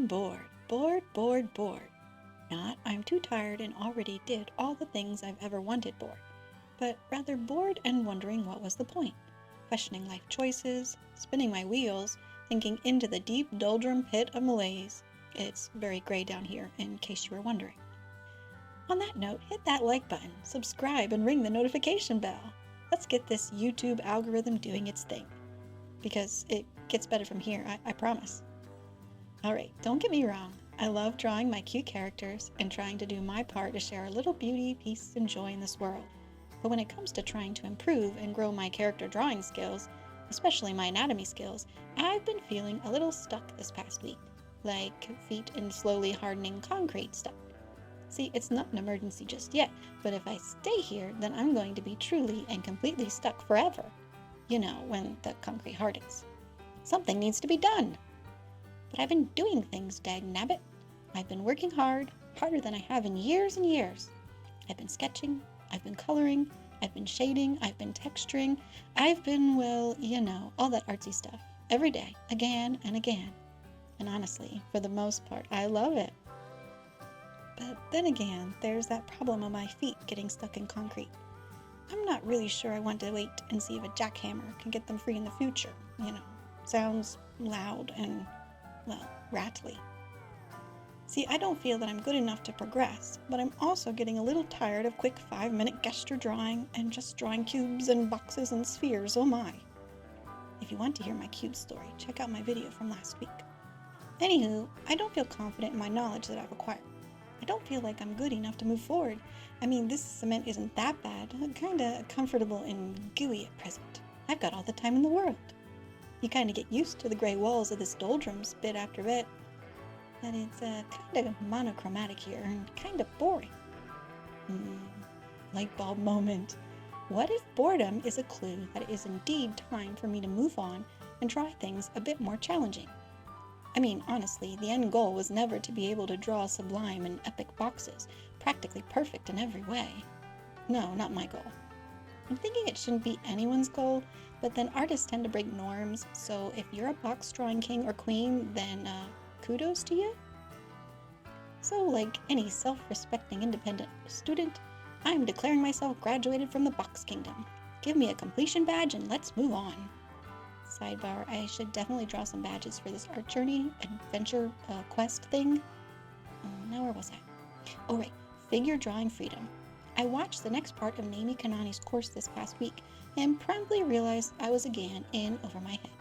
I'm bored, bored, bored, bored. Not I'm too tired and already did all the things I've ever wanted bored, but rather bored and wondering what was the point, questioning life choices, spinning my wheels, thinking into the deep doldrum pit of malaise. It's very gray down here, in case you were wondering. On that note, hit that like button, subscribe, and ring the notification bell. Let's get this YouTube algorithm doing its thing. Because it gets better from here, I promise. Alright, don't get me wrong. I love drawing my cute characters and trying to do my part to share a little beauty, peace, and joy in this world. But when it comes to trying to improve and grow my character drawing skills, especially my anatomy skills, I've been feeling a little stuck this past week. Like feet in slowly hardening concrete stuck. See, it's not an emergency just yet, but if I stay here, then I'm going to be truly and completely stuck forever. You know, when the concrete hardens. Something needs to be done. But I've been doing things, dagnabbit. I've been working hard, harder than I have in years and years. I've been sketching, I've been coloring, I've been shading, I've been texturing. I've been, well, you know, all that artsy stuff. Every day, again and again. And honestly, for the most part, I love it. But then again, there's that problem of my feet getting stuck in concrete. I'm not really sure I want to wait and see if a jackhammer can get them free in the future. You know, sounds loud and, well, rattly. See, I don't feel that I'm good enough to progress, but I'm also getting a little tired of quick 5-minute gesture drawing and just drawing cubes and boxes and spheres, oh my. If you want to hear my cube story, check out my video from last week. Anywho, I don't feel confident in my knowledge that I've acquired. I don't feel like I'm good enough to move forward. I mean, this cement isn't that bad. I'm kinda comfortable and gooey at present. I've got all the time in the world. You kinda get used to the gray walls of this doldrums bit after bit. But it's kinda monochromatic here and kinda boring. Light bulb moment. What if boredom is a clue that it is indeed time for me to move on and try things a bit more challenging? I mean, honestly, the end goal was never to be able to draw sublime and epic boxes, practically perfect in every way. No, not my goal. I'm thinking it shouldn't be anyone's goal, but then artists tend to break norms, so if you're a box drawing king or queen, then kudos to you. So, like any self-respecting independent student, I'm declaring myself graduated from the box kingdom. Give me a completion badge and let's move on. Sidebar, I should definitely draw some badges for this art journey adventure quest thing. Now where was I? Oh right, figure drawing freedom. I watched the next part of Naomi Kanani's course this past week and promptly realized I was again in over my head.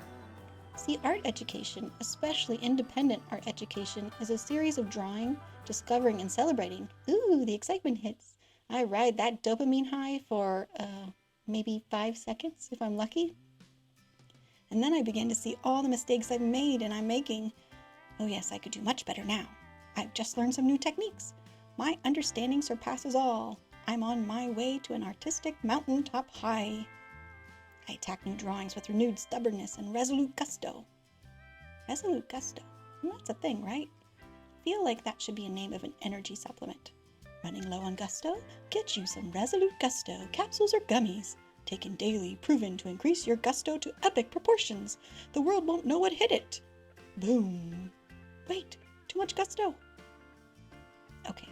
See, art education, especially independent art education, is a series of drawing, discovering, and celebrating. Ooh, the excitement hits. I ride that dopamine high for maybe 5 seconds if I'm lucky. And then I began to see all the mistakes I've made and I'm making. Oh yes, I could do much better now. I've just learned some new techniques. My understanding surpasses all. I'm on my way to an artistic mountaintop high. I attack new drawings with renewed stubbornness and resolute gusto. Resolute gusto? That's a thing, right? I feel like that should be a name of an energy supplement. Running low on gusto? Get you some Resolute Gusto capsules or gummies. Taken daily, proven to increase your gusto to epic proportions. The world won't know what hit it. Boom. Wait, too much gusto. Okay.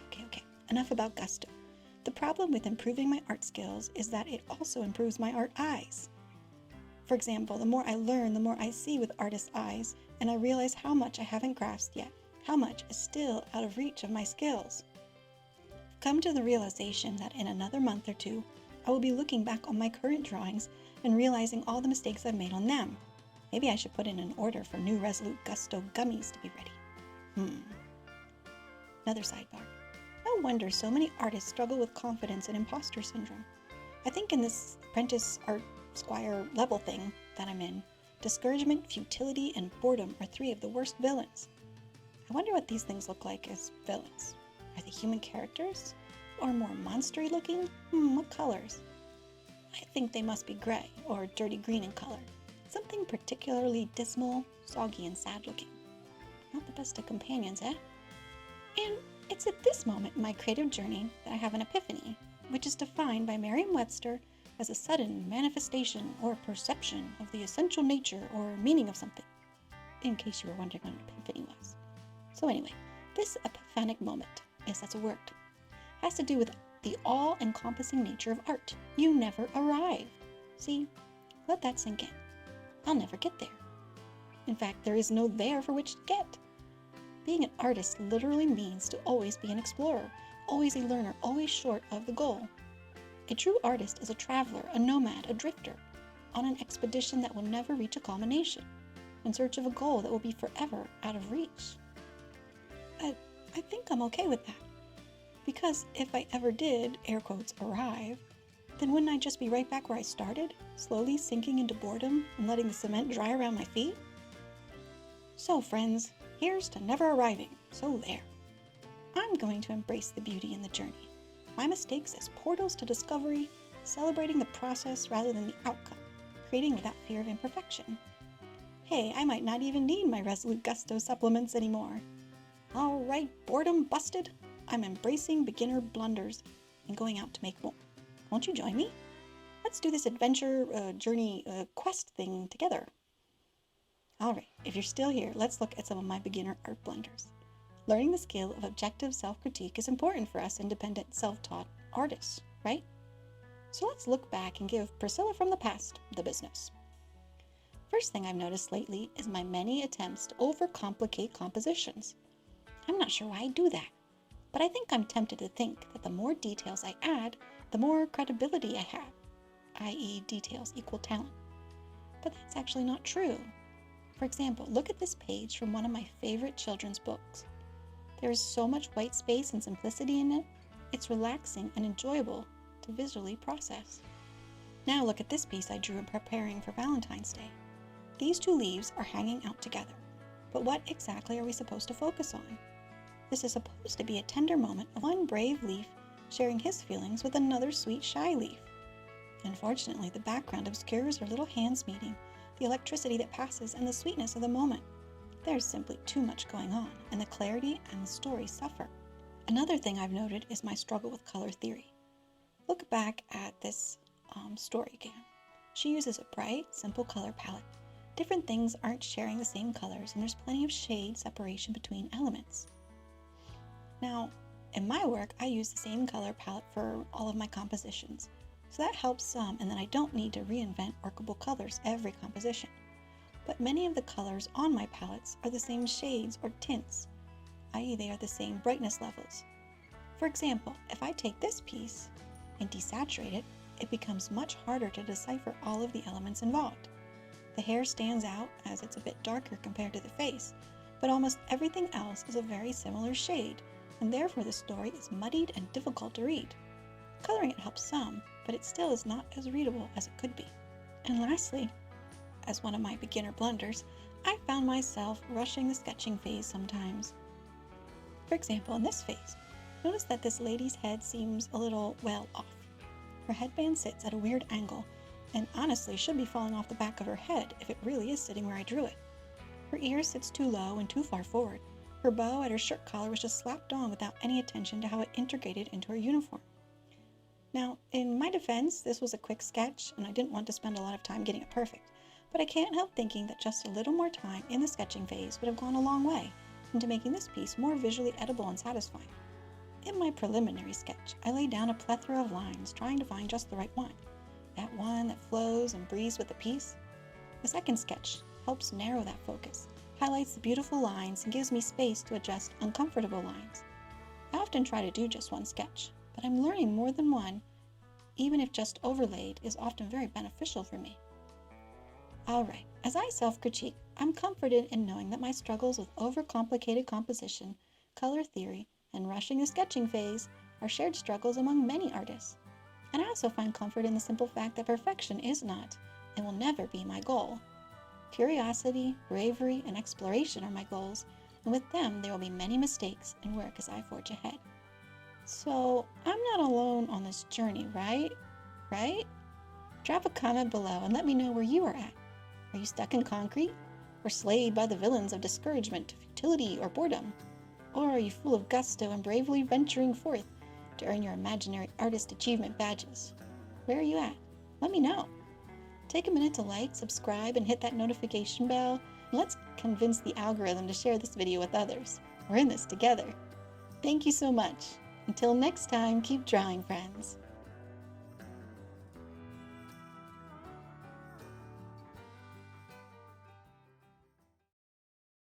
Enough about gusto. The problem with improving my art skills is that it also improves my art eyes. For example, the more I learn, the more I see with artist's eyes, and I realize how much I haven't grasped yet, how much is still out of reach of my skills. I've come to the realization that in another month or two, I will be looking back on my current drawings and realizing all the mistakes I've made on them. Maybe I should put in an order for new Resolute Gusto gummies to be ready. Another sidebar. No wonder so many artists struggle with confidence and imposter syndrome. I think in this apprentice art squire level thing that I'm in, discouragement, futility, and boredom are 3 of the worst villains. I wonder what these things look like as villains. Are they human characters? Or more monstery looking? What colors? I think they must be gray or dirty green in color. Something particularly dismal, soggy, and sad looking. Not the best of companions, eh? And it's at this moment in my creative journey that I have an epiphany, which is defined by Merriam-Webster as a sudden manifestation or perception of the essential nature or meaning of something, in case you were wondering what an epiphany was. So anyway, this epiphanic moment, yes, that's a word, has to do with the all-encompassing nature of art. You never arrive. See, let that sink in. I'll never get there. In fact, there is no there for which to get. Being an artist literally means to always be an explorer, always a learner, always short of the goal. A true artist is a traveler, a nomad, a drifter, on an expedition that will never reach a culmination, in search of a goal that will be forever out of reach. I think I'm okay with that. Because if I ever did, air quotes, arrive, then wouldn't I just be right back where I started, slowly sinking into boredom and letting the cement dry around my feet? So friends, here's to never arriving, so there. I'm going to embrace the beauty in the journey, my mistakes as portals to discovery, celebrating the process rather than the outcome, creating without fear of imperfection. Hey, I might not even need my Resolute Gusto supplements anymore. All right, boredom busted. I'm embracing beginner blunders and going out to make more. Won't you join me? Let's do this adventure, journey, quest thing together. All right, if you're still here, let's look at some of my beginner art blunders. Learning the skill of objective self-critique is important for us independent, self-taught artists, right? So let's look back and give Priscilla from the past the business. First thing I've noticed lately is my many attempts to overcomplicate compositions. I'm not sure why I do that, but I think I'm tempted to think that the more details I add, the more credibility I have, i.e. details equal talent. But that's actually not true. For example, look at this page from one of my favorite children's books. There is so much white space and simplicity in it, it's relaxing and enjoyable to visually process. Now look at this piece I drew in preparing for Valentine's Day. These two leaves are hanging out together, but what exactly are we supposed to focus on? This is supposed to be a tender moment of one brave leaf sharing his feelings with another sweet, shy leaf. Unfortunately, the background obscures their little hands meeting, the electricity that passes, and the sweetness of the moment. There's simply too much going on, and the clarity and the story suffer. Another thing I've noted is my struggle with color theory. Look back at this story again. She uses a bright, simple color palette. Different things aren't sharing the same colors, and there's plenty of shade separation between elements. Now, in my work, I use the same color palette for all of my compositions, so that helps some, and then I don't need to reinvent workable colors every composition. But many of the colors on my palettes are the same shades or tints, i.e. they are the same brightness levels. For example, if I take this piece and desaturate it, it becomes much harder to decipher all of the elements involved. The hair stands out as it's a bit darker compared to the face, but almost everything else is a very similar shade, and therefore the story is muddied and difficult to read. Coloring it helps some, but it still is not as readable as it could be. And lastly, as one of my beginner blunders, I found myself rushing the sketching phase sometimes. For example, in this phase, notice that this lady's head seems a little, well, off. Her headband sits at a weird angle, and honestly should be falling off the back of her head if it really is sitting where I drew it. Her ear sits too low and too far forward. Her bow at her shirt collar was just slapped on without any attention to how it integrated into her uniform. Now, in my defense, this was a quick sketch, and I didn't want to spend a lot of time getting it perfect, but I can't help thinking that just a little more time in the sketching phase would have gone a long way into making this piece more visually edible and satisfying. In my preliminary sketch, I laid down a plethora of lines, trying to find just the right one, that one that flows and breathes with the piece. The second sketch helps narrow that focus, highlights the beautiful lines, and gives me space to adjust uncomfortable lines. I often try to do just one sketch, but I'm learning more than one, even if just overlaid, is often very beneficial for me. Alright, as I self-critique, I'm comforted in knowing that my struggles with overcomplicated composition, color theory, and rushing the sketching phase are shared struggles among many artists. And I also find comfort in the simple fact that perfection is not, and will never be, my goal. Curiosity, bravery, and exploration are my goals, and with them there will be many mistakes and work as I forge ahead. So, I'm not alone on this journey, right? Right? Drop a comment below and let me know where you are at. Are you stuck in concrete? Or slayed by the villains of discouragement, futility, or boredom? Or are you full of gusto and bravely venturing forth to earn your imaginary artist achievement badges? Where are you at? Let me know. Take a minute to like, subscribe, and hit that notification bell. And let's convince the algorithm to share this video with others. We're in this together. Thank you so much. Until next time, keep drawing, friends.